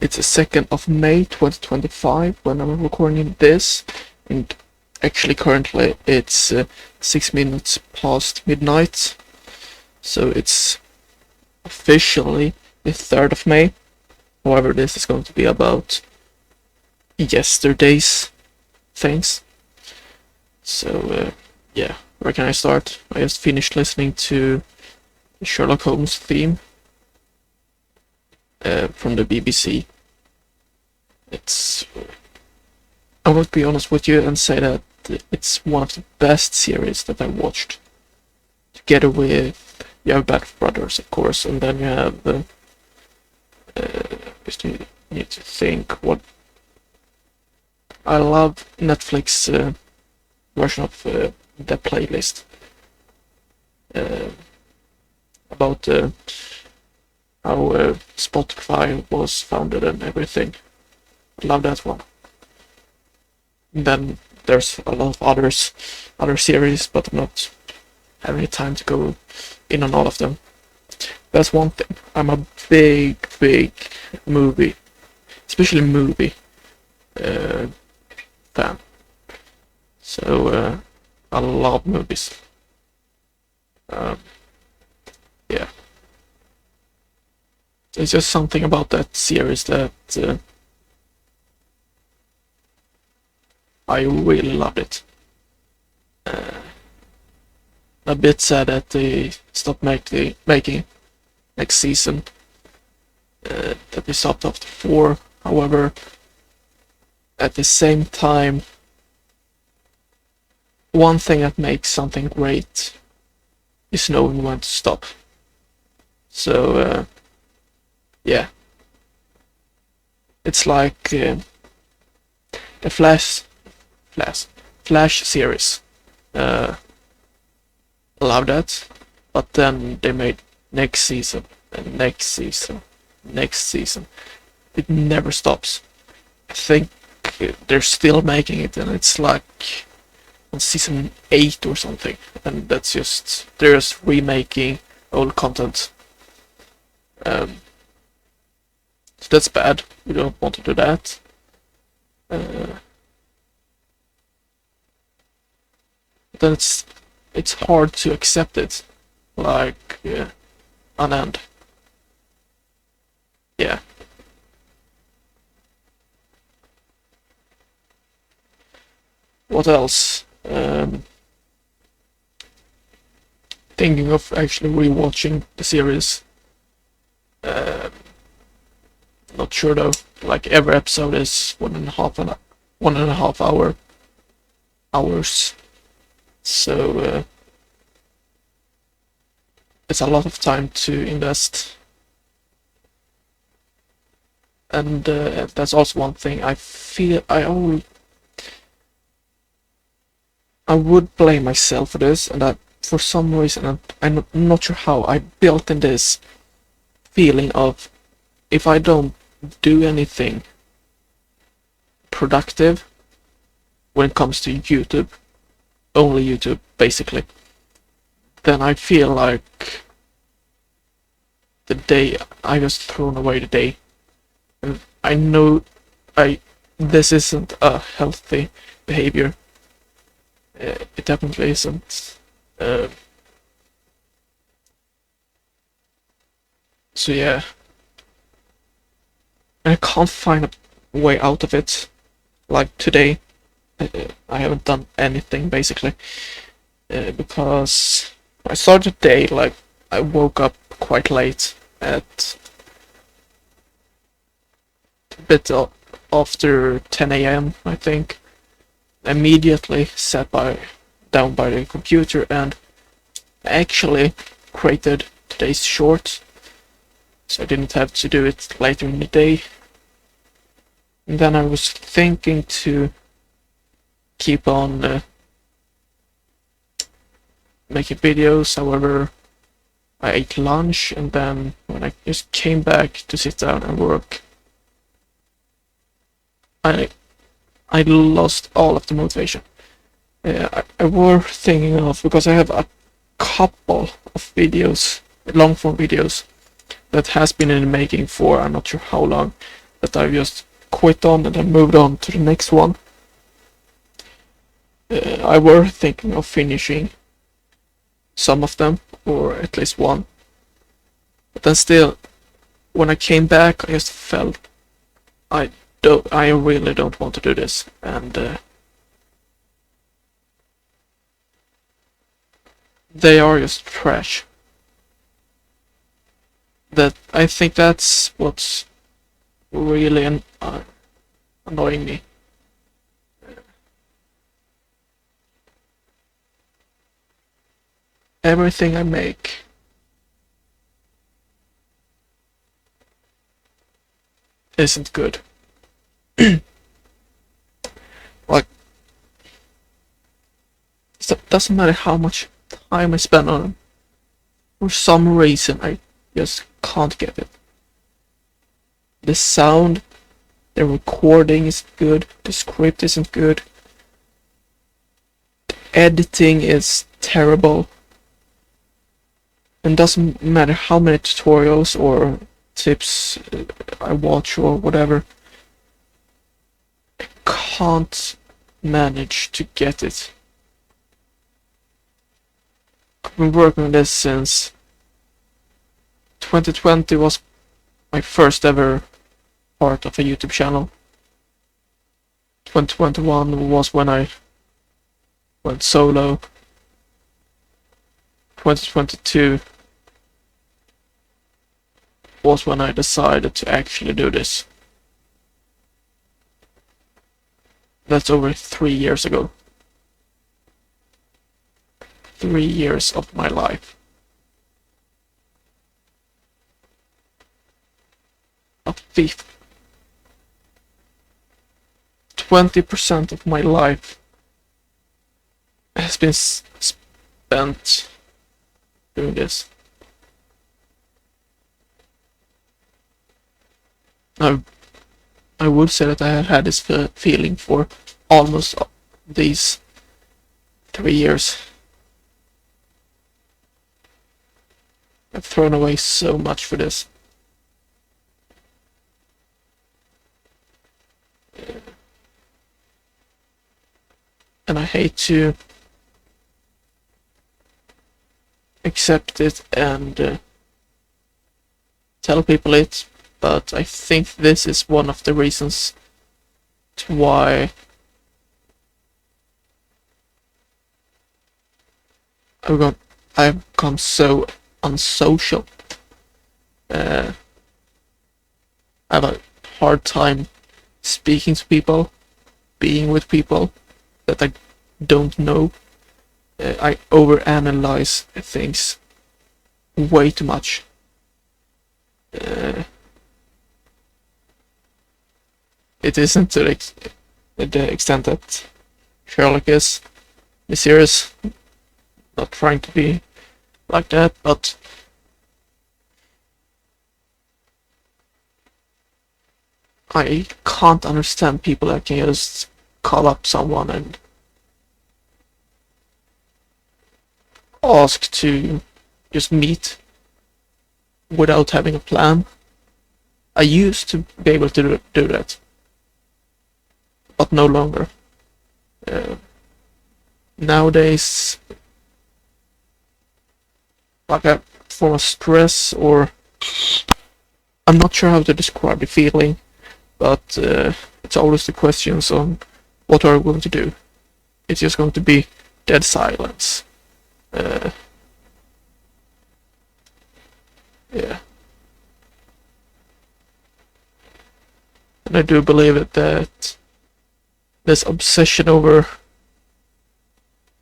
It's the 2nd of May 2025 when I'm recording this, and actually currently it's 6 minutes past midnight, so it's officially the 3rd of May. However, this is going to be about yesterday's things. So yeah, where can I start? I just finished listening to the Sherlock Holmes theme from the BBC. I would be honest with you and say that it's one of the best series that I watched. Together with, you have Band of Brothers, of course, and then you have just need to think what. I love Netflix version of the playlist about how Spotify was founded and everything. I love that one. And then there's a lot of other series, but I'm not having time to go in on all of them. That's one thing. I'm a big movie, especially movie fan. So I love movies. Yeah. There's just something about that series that I really loved it. A bit sad that they stopped making next season. That they stopped after 4. However, at the same time, one thing that makes something great is knowing when to stop. So yeah, it's like the Flash series. Love that, but then they made next season and next season, next season. It never stops. I think they're still making it, and it's like on season 8 or something, and that's just, they're just remaking old content. So that's bad. We don't want to do that. Then it's hard to accept it, like an end. Yeah. What else? Thinking of actually rewatching the series. Not sure though. Like every episode is 1.5 hours. So it's a lot of time to invest. And that's also one thing I feel I would blame myself for this, and that for some reason, I'm not sure how, I built in this feeling of, if I don't do anything productive when it comes to YouTube, only YouTube basically, then I feel like the day I just thrown away the day. And I know this isn't a healthy behavior. It definitely isn't. So yeah, I can't find a way out of it. Like today, I haven't done anything basically, because I started the day, like I woke up quite late at a bit after 10 a.m. I think. Immediately sat down by the computer and actually created today's short, so I didn't have to do it later in the day. And then I was thinking to keep on making videos. However, I ate lunch, and then when I just came back to sit down and work, I lost all of the motivation. I was thinking of, because I have a couple of videos, long form videos, that has been in the making for I'm not sure how long, that I just quit on and then moved on to the next one. I were thinking of finishing some of them, or at least one. But then still, when I came back, I just felt I really don't want to do this, and they are just trash. That I think that's what's really annoying me. Everything I make isn't good. Like, it doesn't matter how much time I spend on them. For some reason, I just can't get it. The sound, the recording isn't good, the script isn't good, the editing is terrible. And doesn't matter how many tutorials or tips I watch or whatever, I can't manage to get it. I've been working on this since 2020 was my first ever part of a YouTube channel. 2021 was when I went solo. 2022 was when I decided to actually do this. That's over 3 years ago. 3 years of my life. A fifth. 20% of my life has been spent doing this. I would say that I have had this feeling for almost these 3 years. I've thrown away so much for this. And I hate to accept it and tell people it, but I think this is one of the reasons to why I've become so unsocial. I have a hard time speaking to people, being with people that I don't know. I overanalyze things way too much. It isn't to the extent that Sherlock is. Be serious. Not trying to be like that, but I can't understand people that can just call up someone and ask to just meet without having a plan. I used to be able to do that, but no longer. Nowadays, like a form of stress, or I'm not sure how to describe the feeling, but it's always the questions on what are we going to do. It's just going to be dead silence. Yeah. And I do believe that this obsession over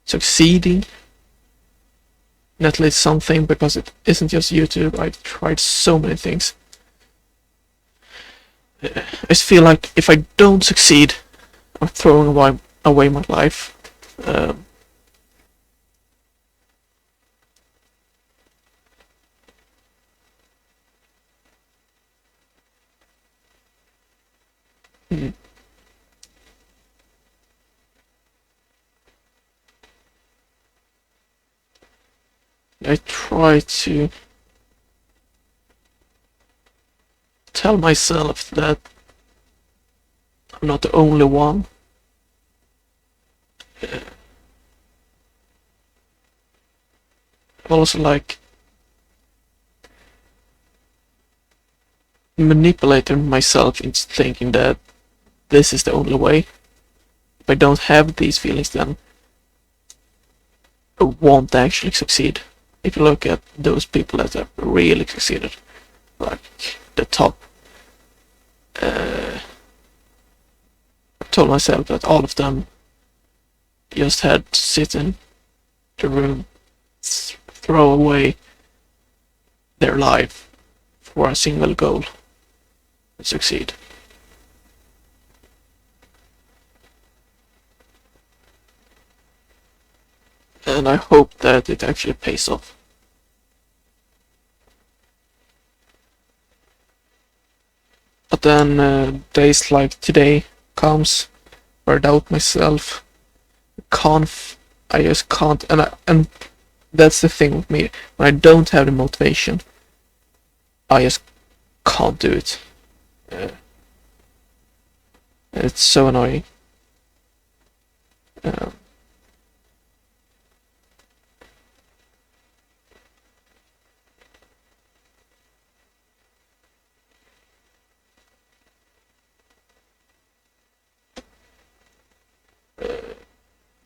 succeeding, and at least something, because it isn't just YouTube. I've tried so many things. I just feel like if I don't succeed, I'm throwing away my life. I try to tell myself that I'm not the only one. I'm also like manipulating myself into thinking that this is the only way. If I don't have these feelings, then I won't actually succeed. If you look at those people that have really succeeded, like the top, I told myself that all of them just had to sit in the room, throw away their life for a single goal and succeed. And I hope that it actually pays off. But then days like today comes where I doubt myself. I just can't, and that's the thing with me. When I don't have the motivation, I just can't do it. It's so annoying.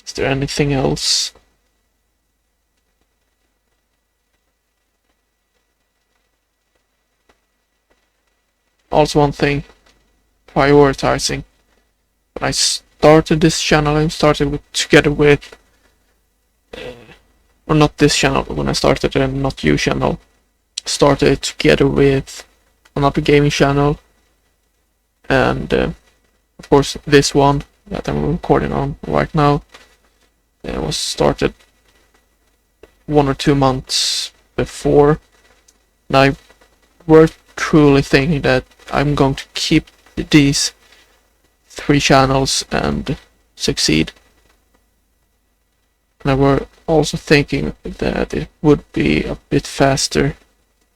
Is there anything else? Also, one thing, prioritizing. When I started this channel, I started together with, or not this channel, but when I started a Not You channel, started together with another gaming channel, and of course this one that I'm recording on right now was started 1 or 2 months before, and I were truly thinking that I'm going to keep these 3 channels and succeed. And I were also thinking that it would be a bit faster,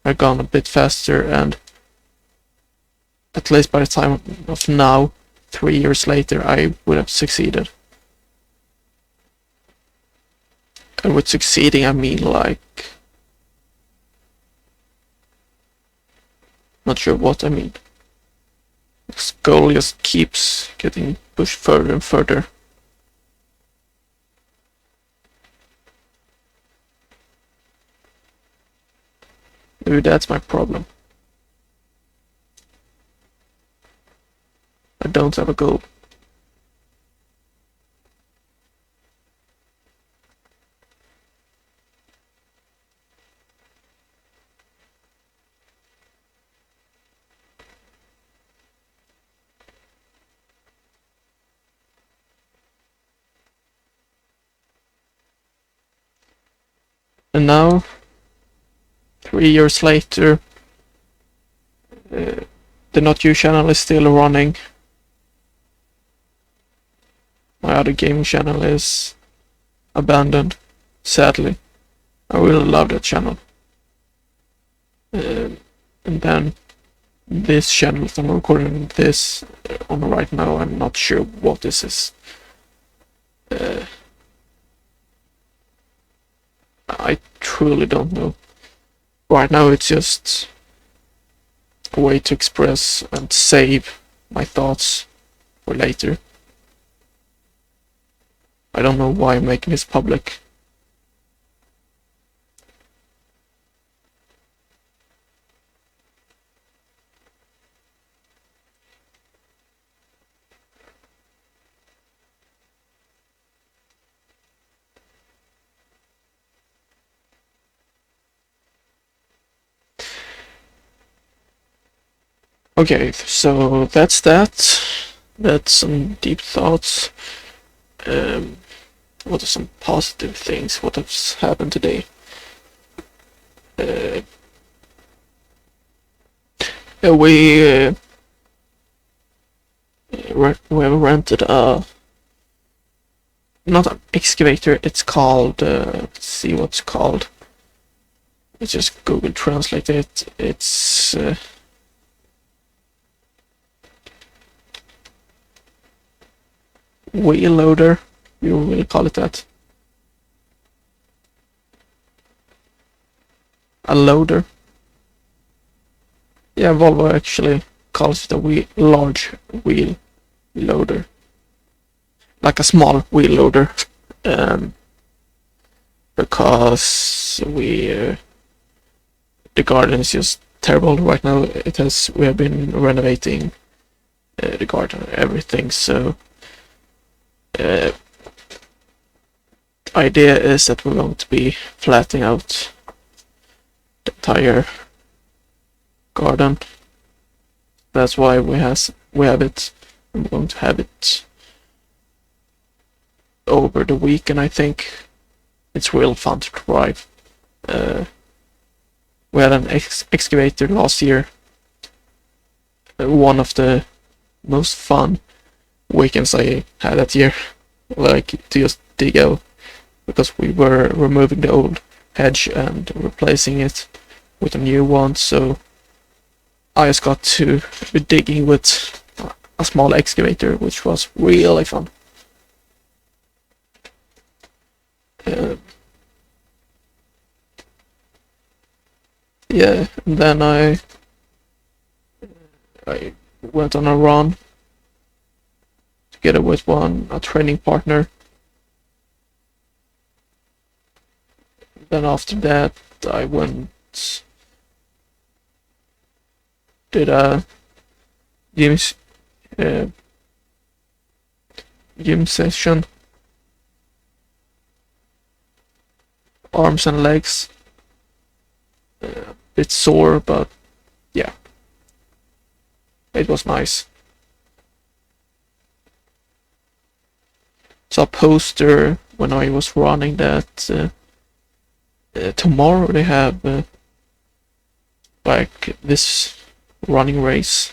I've gone a bit faster, and at least by the time of now, 3 years later, I would have succeeded. And with succeeding, I mean like, not sure what I mean. This goal just keeps getting pushed further and further. Maybe that's my problem. I don't have a goal. And now, 3 years later, the Not You channel is still running. My other gaming channel is abandoned, sadly. I really love that channel. And then this channel that I'm recording this on right now, I'm not sure what this is. I truly don't know. Right now it's just a way to express and save my thoughts for later. I don't know why I'm making this public. Okay, so that's that. That's some deep thoughts. What are some positive things? What has happened today? We rented a, not an excavator. It's called. Let's see what's called. Let's just Google Translate it. It's wheel loader. You will call it that. A loader. Yeah, Volvo actually calls it a large wheel loader. Like a small wheel loader. Because the garden is just terrible right now. We have been renovating the garden, everything, so idea is that we're going to be flattening out the entire garden. That's why we have it. I'm going to have it over the weekend, I think. It's real fun to drive. We had an excavator last year. One of the most fun weekends I had that year. Like, to just dig out, because we were removing the old hedge and replacing it with a new one, so I just got to be digging with a small excavator, which was really fun. Yeah, and then I went on a run together with a training partner. Then after that, I did a gym session, arms and legs. Bit sore, but yeah, it was nice. Saw a poster when I was running that tomorrow they have like this running race,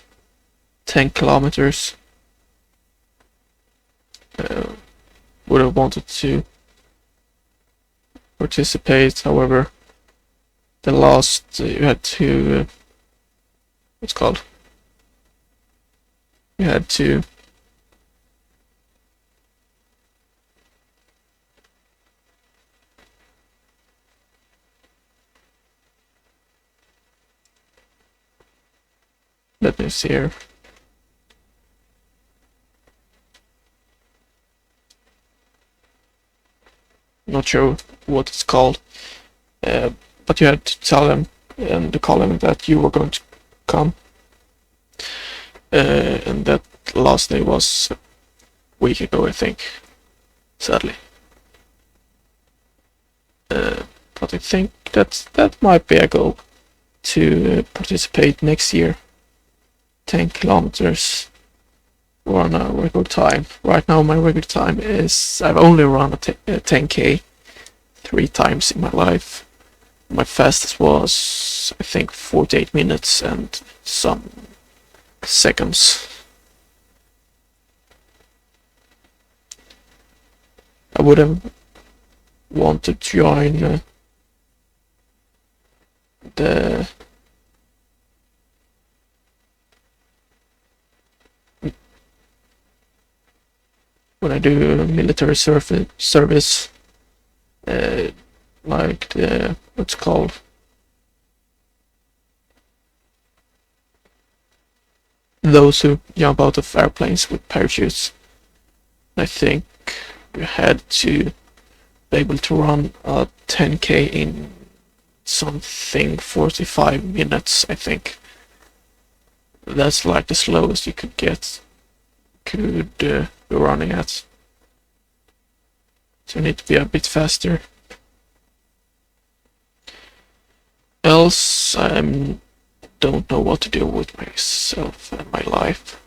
10 kilometers. Would have wanted to participate, however, the last you had to what's called? You had to let me see here. Not sure what it's called, but you had to tell them in the column that you were going to come, and that last day was a week ago, I think, sadly. But I think that might be a goal to participate next year. 10 kilometers run a record time. Right now my record time is, I've only run a 10k 3 times in my life. My fastest was, I think, 48 minutes and some seconds. I would have wanted to join the when I do military service, like the what's called those who jump out of airplanes with parachutes. I think you had to be able to run a 10k in something 45 minutes, I think. That's like the slowest you could be running at. So you need to be a bit faster. Else, I don't know what to do with myself and my life.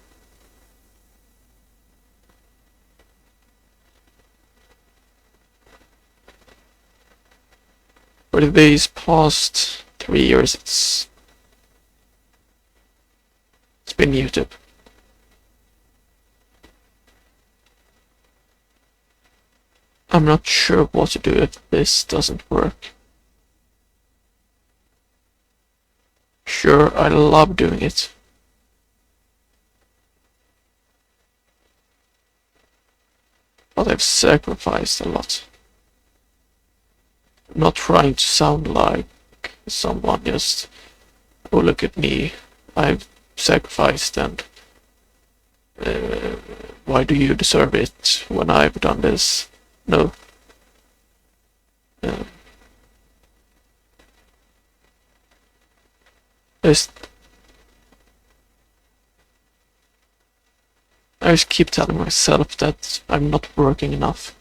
For these past 3 years, it's been YouTube. I'm not sure what to do if this doesn't work. Sure, I love doing it. but I've sacrificed a lot. I'm not trying to sound like someone just, oh look at me, I've sacrificed and why do you deserve it when I've done this? No. Just, I just keep telling myself that I'm not working enough,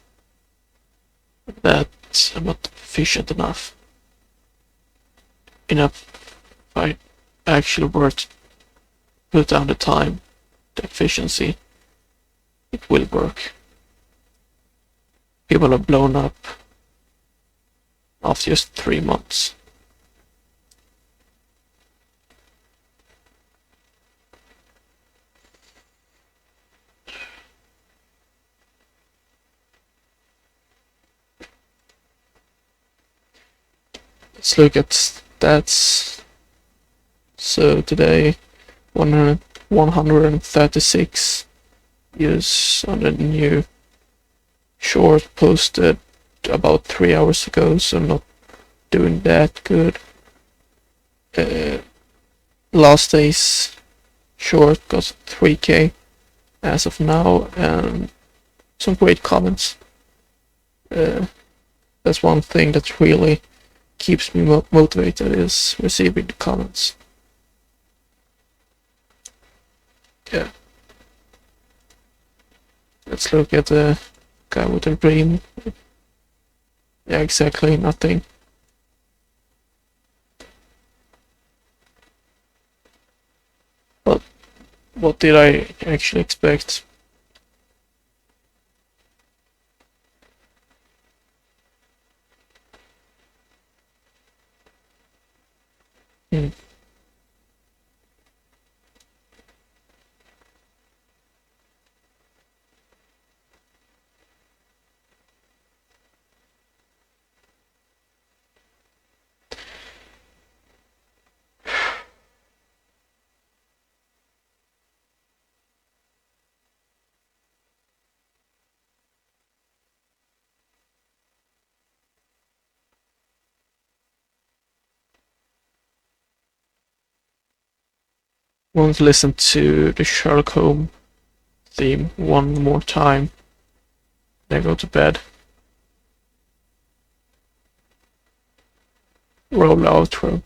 that I'm not efficient enough. If I actually were to put down the time, the efficiency, it will work. People are blown up after just 3 months. Let's look at stats. So today, 136 views on the new short posted about 3 hours ago, so not doing that good. Last day's short got 3k as of now, and some great comments. That's one thing that really keeps me motivated, is receiving the comments. Yeah. Let's look at the guy with a dream. Yeah, exactly, nothing. But what did I actually expect? Want to listen to the Sherlock Holmes theme one more time, then go to bed. Roll outro.